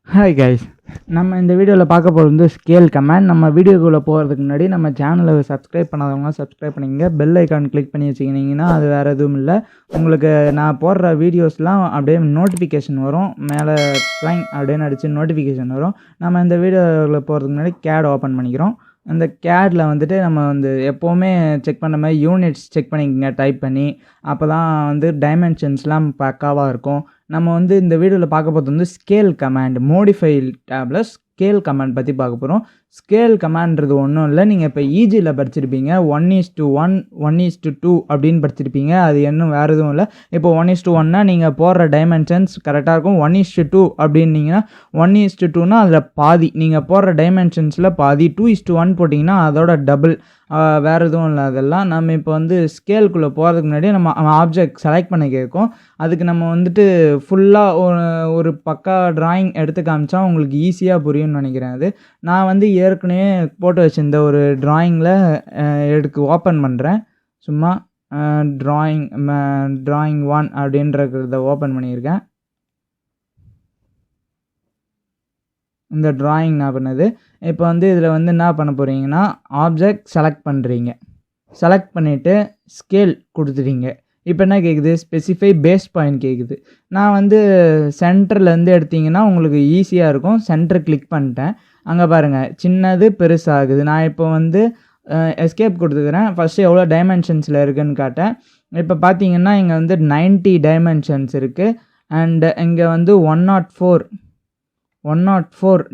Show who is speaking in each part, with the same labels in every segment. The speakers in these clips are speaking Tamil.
Speaker 1: ஹாய் கைஸ், நம்ம இந்த வீடியோவில் பார்க்க போகிறது வந்து ஸ்கேல் கமாண்ட். நம்ம வீடியோக்குள்ளே போகிறதுக்கு முன்னாடி நம்ம சேனலை சப்ஸ்கிரைப் பண்ணாதவங்க சப்ஸ்கிரைப் பண்ணிங்க, பெல் ஐக்கான் கிளிக் பண்ணி வச்சுக்கினீங்கன்னா அது வேறு எதுவும் இல்லை, உங்களுக்கு நான் போடுற வீடியோஸ்லாம் அப்படியே நோட்டிஃபிகேஷன் வரும். மேலே ஸ்வைங் அப்படின்னு அடித்து நோட்டிஃபிகேஷன் வரும். நம்ம இந்த வீடியோவில் போகிறதுக்கு முன்னாடி கேட் ஓப்பன் பண்ணிக்கிறோம். அந்த கேடில் வந்துட்டு நம்ம வந்து எப்போவுமே செக் பண்ண மாதிரி யூனிட்ஸ் செக் பண்ணிக்கோங்க டைப் பண்ணி. அப்போ தான் வந்து டைமென்ஷன்ஸ்லாம் பக்காவாக இருக்கும். நம்ம வந்து இந்த வீடியோவில் பார்க்க போகிறது வந்து scale command. Modify table scale command பற்றி பார்க்க போகிறோம். ஸ்கேல் கமாண்ட்றது ஒன்றும் இல்லை, நீங்கள் இப்போ ஈஜியில் படிச்சிருப்பீங்க 1:1 1:2 அப்படின்னு படிச்சிருப்பீங்க. அது இன்னும் வேறு எதுவும் இல்லை. இப்போ 1:1னா நீங்கள் போடுற டைமென்ஷன்ஸ் கரெக்டாக இருக்கும். 1:2 அப்படின்னீங்கன்னா 1:2னா அதில் பாதி, நீங்கள் போடுற டைமென்ஷன்ஸில் பாதி. 2:1 போட்டிங்கன்னா அதோட டபுள். வேறு எதுவும் இல்லை. அதெல்லாம் நம்ம இப்போ வந்து ஸ்கேலுக்குள்ளே போகிறதுக்கு முன்னாடி நம்ம ஆப்ஜெக்ட் செலக்ட் பண்ண கேட்கும். அதுக்கு நம்ம வந்துட்டு ஃபுல்லாக ஒரு பக்கா ட்ராயிங் எடுத்து காமிச்சா உங்களுக்கு ஈஸியாக புரியும்னு நினைக்கிறேன். அது நான் வந்து ஏற்கனவே போட்டு வச்சுருந்த ஒரு ட்ராயிங்கில் ஓப்பன் பண்ணுறேன். சும்மா ட்ராயிங் 1 அப்படின்றத ஓப்பன் பண்ணியிருக்கேன். இந்த ட்ராயிங் நான் பண்ணது. இப்போ வந்து இதில் வந்து என்ன பண்ண போகிறீங்கன்னா, ஆப்ஜெக்ட் செலக்ட் பண்ணுறீங்க. செலக்ட் பண்ணிவிட்டு ஸ்கேல் கொடுத்துட்டீங்க. இப்போ என்ன கேட்குது, ஸ்பெசிஃபை பேஸ் பாயிண்ட் கேட்குது. நான் வந்து சென்டர்லேருந்து எடுத்திங்கன்னா உங்களுக்கு ஈஸியாக இருக்கும். சென்டர் கிளிக் பண்ணிட்டேன். அங்கே பாருங்கள் சின்னது பெருசாகுது. நான் இப்போ வந்து எஸ்கேப் கொடுத்துக்கிறேன். ஃபஸ்ட்டு எவ்வளோ டைமென்ஷன்ஸில் இருக்குதுன்னு காட்டேன். இப்போ பார்த்தீங்கன்னா இங்கே வந்து 90 டைமென்ஷன்ஸ் இருக்குது. அண்டு இங்கே வந்து 104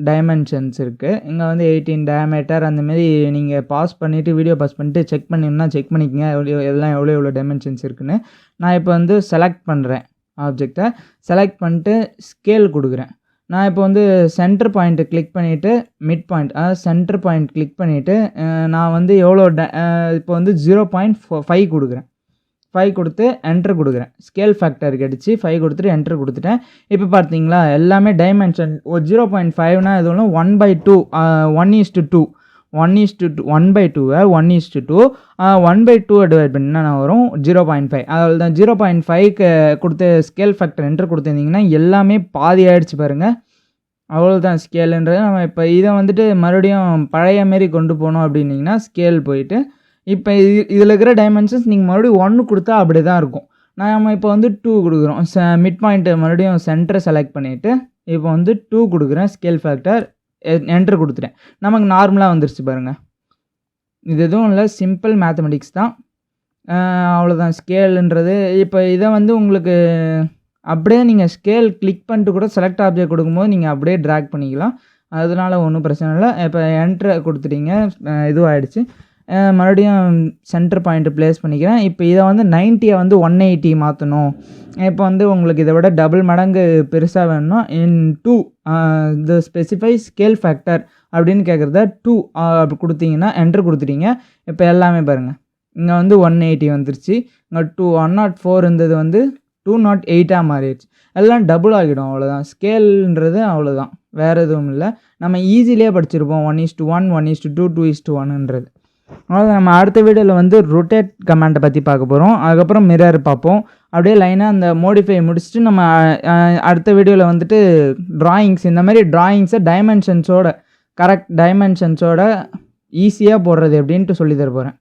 Speaker 1: டைமென்ஷன்ஸ் இருக்குது. இங்கே வந்து 18 டயமீட்டர் அந்தமாரி. நீங்கள் பாஸ் பண்ணிவிட்டு வீடியோ பாஸ் பண்ணிட்டு செக் பண்ணிங்கன்னா செக் பண்ணிக்கங்க எல்லாம் எவ்வளோ டைமென்ஷன்ஸ் இருக்குதுன்னு. நான் இப்போ வந்து செலக்ட் பண்ணுறேன். ஆப்ஜெக்டை செலக்ட் பண்ணிட்டு ஸ்கேல் கொடுக்குறேன். நான் இப்போ வந்து சென்டர் பாயிண்ட்டை கிளிக் பண்ணிவிட்டு மிட் பாயிண்ட், அதாவது சென்டர் பாயிண்ட் கிளிக் பண்ணிவிட்டு நான் வந்து எவ்வளோ இப்போ வந்து 0.5 கொடுக்குறேன். 5 கொடுத்து என்ட்ரு கொடுக்குறேன். ஸ்கேல் ஃபேக்டருக்கு அடித்து 5 கொடுத்துட்டு என்ட்ரு கொடுத்துட்டேன். இப்போ பார்த்தீங்களா எல்லாமே டைமென்ஷன். 0.5னா எதுவும் 1/2 1:2 1/2 1/2 டிவைட் பண்ணினா வரும் 0.5. அதில் தான் 0.5க்கு கொடுத்து ஸ்கேல் ஃபேக்டர் என்ட்ரு கொடுத்துருந்தீங்கன்னா எல்லாமே பாதி ஆகிடுச்சு பாருங்கள். அவ்வளோதான் ஸ்கேலுன்றது. நம்ம இப்போ இதை வந்துட்டு மறுபடியும் பழைய மாரி கொண்டு போனோம் அப்படின்னிங்கன்னா ஸ்கேல் போயிட்டு இப்போ இதில் இருக்கிற டைமென்ஷன்ஸ் நீங்கள் மறுபடியும் 1 கொடுத்தா அப்படி தான் இருக்கும். நம்ம இப்போ வந்து 2 கொடுக்குறோம். மிட் பாயிண்ட்டை மறுபடியும் சென்டரை செலக்ட் பண்ணிவிட்டு இப்போ வந்து 2 கொடுக்குறேன். ஸ்கேல் ஃபேக்டர் என்ட்ரு கொடுத்துட்டேன். நமக்கு நார்மலாக வந்துருச்சு பாருங்கள். இது எதுவும் இல்லை, சிம்பிள் மேத்தமெட்டிக்ஸ் தான். அவ்வளோதான் ஸ்கேலுன்றது. இப்போ இதை வந்து உங்களுக்கு அப்படியே நீங்கள் ஸ்கேல் கிளிக் பண்ணிட்டு கூட செலக்ட் ஆப்ஜெக்ட் கொடுக்கும்போது நீங்கள் அப்படியே ட்ராக் பண்ணிக்கலாம். அதனால ஒன்றும் பிரச்சனை இல்லை. இப்போ என்ட்ரு கொடுத்துட்டீங்க, இதுவாகிடுச்சு. மறுபடியும் சென்டர் பாயிண்ட்டு ப்ளேஸ் பண்ணிக்கிறேன். இப்போ இதை வந்து 90 வந்து 180 மாற்றணும். இப்போ வந்து உங்களுக்கு இதை விட டபுள் மடங்கு பெருசாக வேணும்னா in2 the specify scale factor அப்படின்னு கேட்குறத 2 அப்படி கொடுத்தீங்கன்னா என்ட்ரு கொடுத்துட்டீங்க. இப்போ எல்லாமே பாருங்கள் இங்கே வந்து 180 வந்துருச்சு. இங்கே 104 இருந்தது வந்து 208 மாறிடுச்சு. எல்லாம் டபுள் ஆகிடும். அவ்வளோதான் ஸ்கேல்ன்றது. அவ்வளோதான், வேறு எதுவும் இல்லை. நம்ம ஈஸிலியே படிச்சிருப்போம் 1:1 1:2 2:1ன்றது. அதாவது நம்ம அடுத்த வீடியோவில் வந்து ரொட்டேட் கமாண்டை பற்றி பார்க்க போகிறோம். அதுக்கப்புறம் மிரர் பார்ப்போம். அப்படியே லைனாக அந்த மோடிஃபை முடிச்சுட்டு நம்ம அடுத்த வீடியோவில் வந்துட்டு ட்ராயிங்ஸ், இந்த மாதிரி ட்ராயிங்ஸை டைமென்ஷன்ஸோட கரெக்ட் டைமென்ஷன்ஸோட ஈஸியாக போடுறது எப்படின்ட்டு சொல்லி தர போகிறேன்.